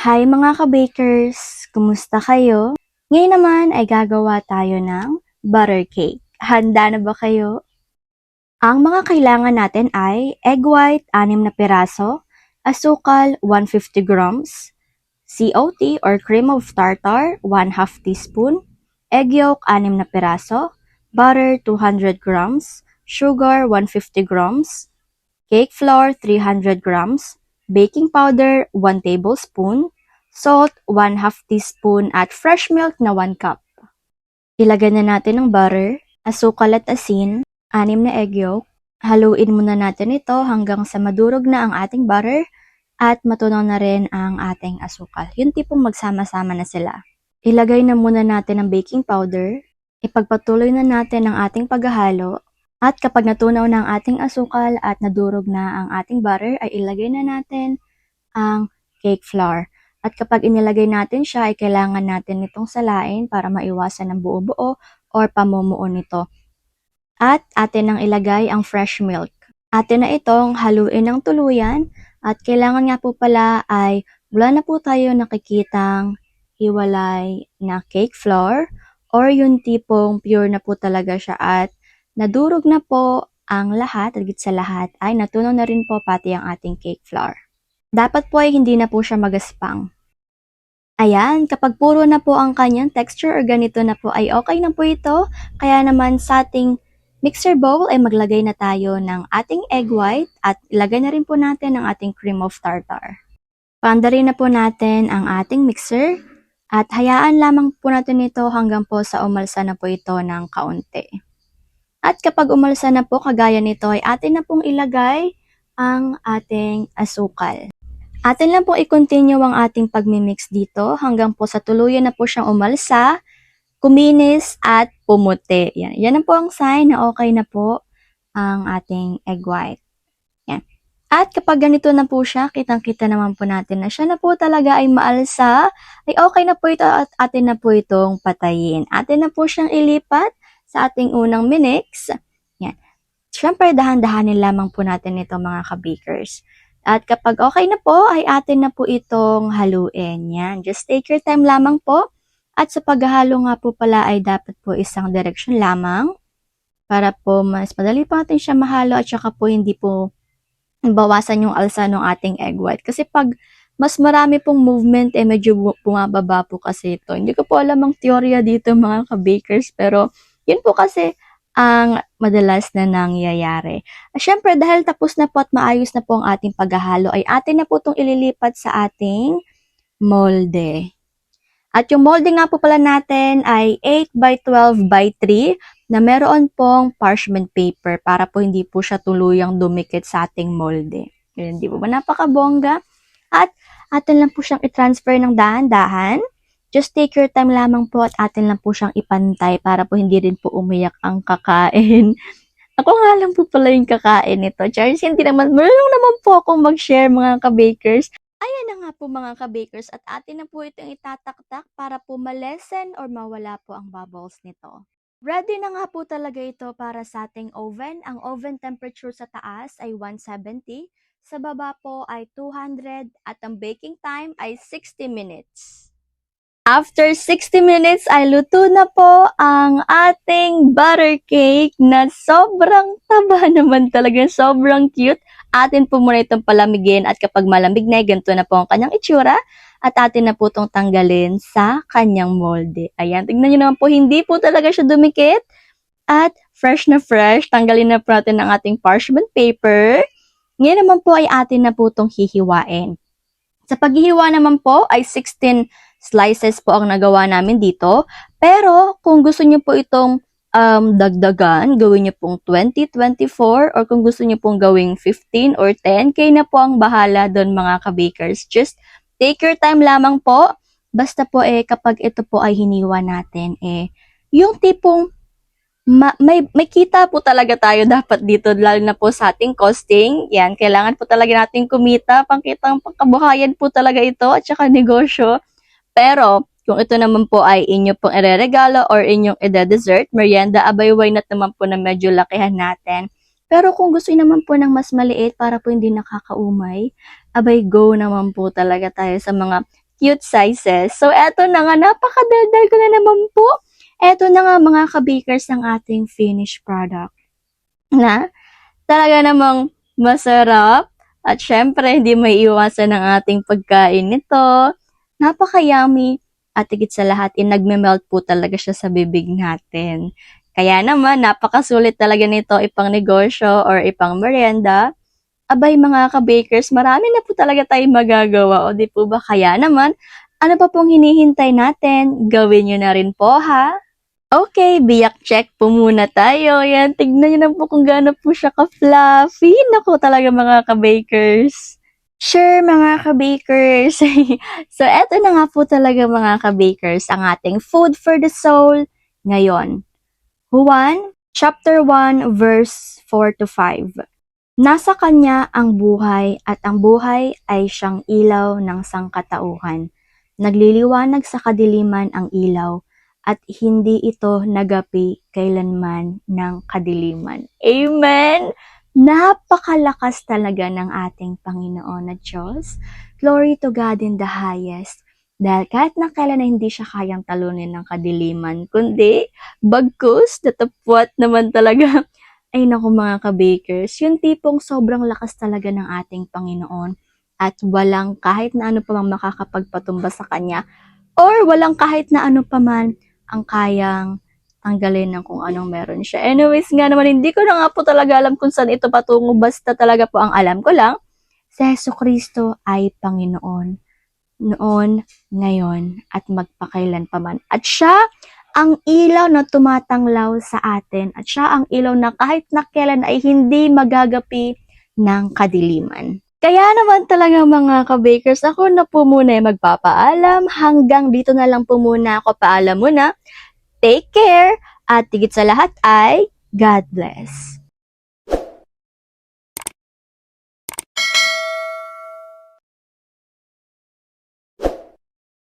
Hi mga ka-bakers! Kumusta kayo? Ngayon naman ay gagawa tayo ng butter cake. Handa na ba kayo? Ang mga kailangan natin ay egg white, 6 na piraso, asukal, 150 grams, COT or cream of tartar, 1/2 teaspoon, egg yolk, 6 na piraso, butter, 200 grams, sugar, 150 grams, cake flour, 300 grams, baking powder, 1 tablespoon, salt, 1/2 teaspoon, at fresh milk na 1 cup. Ilagay na natin ang butter, asukal at asin, 6 na egg yolk. Haluin muna natin ito hanggang sa madurog na ang ating butter at matunaw na rin ang ating asukal. Yung tipong magsama-sama na sila. Ilagay na muna natin ang baking powder. Ipagpatuloy na natin ang ating paghahalo. At kapag natunaw na ang ating asukal at nadurog na ang ating butter, ay ilagay na natin ang cake flour. At kapag inilagay natin siya, ay kailangan natin itong salain para maiwasan ang buo-buo or pamumuo nito. At atin nang ilagay ang fresh milk. Atin na itong haluin ng tuluyan at kailangan nga po pala ay wala na po tayo nakikitang hiwalay na cake flour or yung tipong pure na po talaga siya at nadurog na po ang lahat, higit sa lahat ay natunaw na rin po pati ang ating cake flour. Dapat po ay hindi na po siya magaspang. Ayan, kapag puro na po ang kanyang texture or ganito na po ay okay na po ito. Kaya naman sa ating mixer bowl ay maglagay na tayo ng ating egg white at ilagay na rin po natin ang ating cream of tartar. Paandarin na po natin ang ating mixer at hayaan lamang po natin ito hanggang po sa umalsa na po ito ng kaunti. At kapag umalsa na po kagaya nito ay atin na pong ilagay ang ating asukal. Atin lang pong i-continue ang ating pagmimix dito hanggang po sa tuluyan na po siyang umalsa, kuminis at pumuti. Yan na po ang sign na okay na po ang ating egg white. Yan. At kapag ganito na po siya, kitang-kita naman po natin na siya na po talaga ay maalsa, ay okay na po ito at atin na po itong patayin. Atin na po siyang ilipat sa ating unang minix. Yan. Siyempre, dahan-dahanin lamang po natin ito mga ka-bakers. At kapag okay na po, ay atin na po itong haluin. Yan. Just take your time lamang po. At sa paghahalo nga po pala ay dapat po isang direksyon lamang para po mas madali po natin siya mahalo at saka po hindi po bawasan yung alsa ng ating egg white. Kasi pag mas marami pong movement, medyo bumababa po kasi ito. Hindi ko po alam ang teorya dito mga ka-bakers, pero yun po kasi ang madalas na nangyayari. Siyempre, dahil tapos na po at maayos na po ang ating paghahalo, ay atin na po itong ililipat sa ating molde. At yung molde nga po pala natin ay 8 by 12 by 3 na meron pong parchment paper para po hindi po siya tuluyang dumikit sa ating molde. Hindi po ba napakabongga? At atin lang po siyang i-transfer ng dahan-dahan. Just take your time lamang po at atin lang po siyang ipantay para po hindi rin po umiyak ang kakain. Ako nga lang po pala yung kakain nito. Charles, hindi naman, marunong naman po akong mag-share mga ka-bakers. Ayan na nga po mga ka-bakers at atin na po itong itataktak para po malesen or mawala po ang bubbles nito. Ready na nga po talaga ito para sa ating oven. Ang oven temperature sa taas ay 170, sa baba po ay 200 at ang baking time ay 60 minutes. After 60 minutes ay luto na po ang ating butter cake na sobrang taba naman talaga, sobrang cute. Atin po muna itong palamigin at kapag malamig na, ganito na po ang kanyang itsura at atin na po itong tanggalin sa kanyang molde. Ayan, tignan nyo naman po, hindi po talaga siya dumikit at fresh na fresh. Tanggalin na po natin ang ating parchment paper. Ngayon naman po ay atin na po itong hihiwain. Sa paghihiwa naman po ay 16 slices po ang nagawa namin dito. Pero kung gusto niyo po itong dagdagan, gawin niyo pong 20, 24 or kung gusto niyo pong gawing 15 or 10, kayo na po ang bahala doon mga ka-bakers. Just take your time lamang po. Basta po kapag ito po ay hiniwa natin yung tipong may kita po talaga tayo dapat dito, lalo na po sa ating costing. Yan, kailangan po talaga natin kumita, pangkitang pangkabuhayan po talaga ito at saka negosyo. Pero, kung ito naman po ay inyo pong ireregalo or inyong ide-dessert, merienda, abay why not naman po na medyo lakihan natin. Pero kung gusto naman po ng mas maliit para po hindi nakakaumay, abay go naman po talaga tayo sa mga cute sizes. So, eto na nga, napakadaldal ko na naman po. Eto na nga mga kabakers ang ating finished product. Na, talaga namang masarap. At syempre, hindi may iwasan ang ating pagkain nito. Napaka-yummy. At higit sa lahat, nagme-melt po talaga siya sa bibig natin. Kaya naman, napakasulit talaga nito ipang negosyo or ipang merienda. Abay mga ka-bakers, marami na po talaga tayong magagawa. O di po ba? Kaya naman, ano pa pong hinihintay natin? Gawin nyo na rin po ha. Okay, biyak check po muna tayo. Yan, tignan nyo na po kung gaano po siya ka-fluffy. Naku talaga mga ka-bakers. Sure mga ka-bakers. So, eto na nga po talaga mga ka-bakers, ang ating food for the soul ngayon. Juan, chapter 1, verse 4 to 5. Nasa kanya ang buhay at ang buhay ay siyang ilaw ng sangkatauhan. Nagliliwanag sa kadiliman ang ilaw at hindi ito nagapi kailanman ng kadiliman. Amen! Napakalakas talaga ng ating Panginoon na Diyos. Glory to God in the highest. Dahil kahit na kailan na hindi siya kayang talunin ng kadiliman, kundi bagkus, natapwat naman talaga. Ay naku mga ka-bakers, yung tipong sobrang lakas talaga ng ating Panginoon at walang kahit na ano pa mang makakapagpatumba sa Kanya or walang kahit na ano pa man ang kayang tanggalin ng kung anong meron siya. Anyways nga naman, hindi ko na nga po talaga alam kung saan ito patungo, basta talaga po ang alam ko lang, si Jesucristo ay Panginoon noon, ngayon, at magpakailan pa man. At siya ang ilaw na tumatanglaw sa atin at siya ang ilaw na kahit na kailan ay hindi magagapi ng kadiliman. Kaya naman talaga mga ka-bakers, ako na po muna ay magpapaalam. Hanggang dito na lang po muna ako. Paalam muna. Take care at higit sa lahat ay God bless.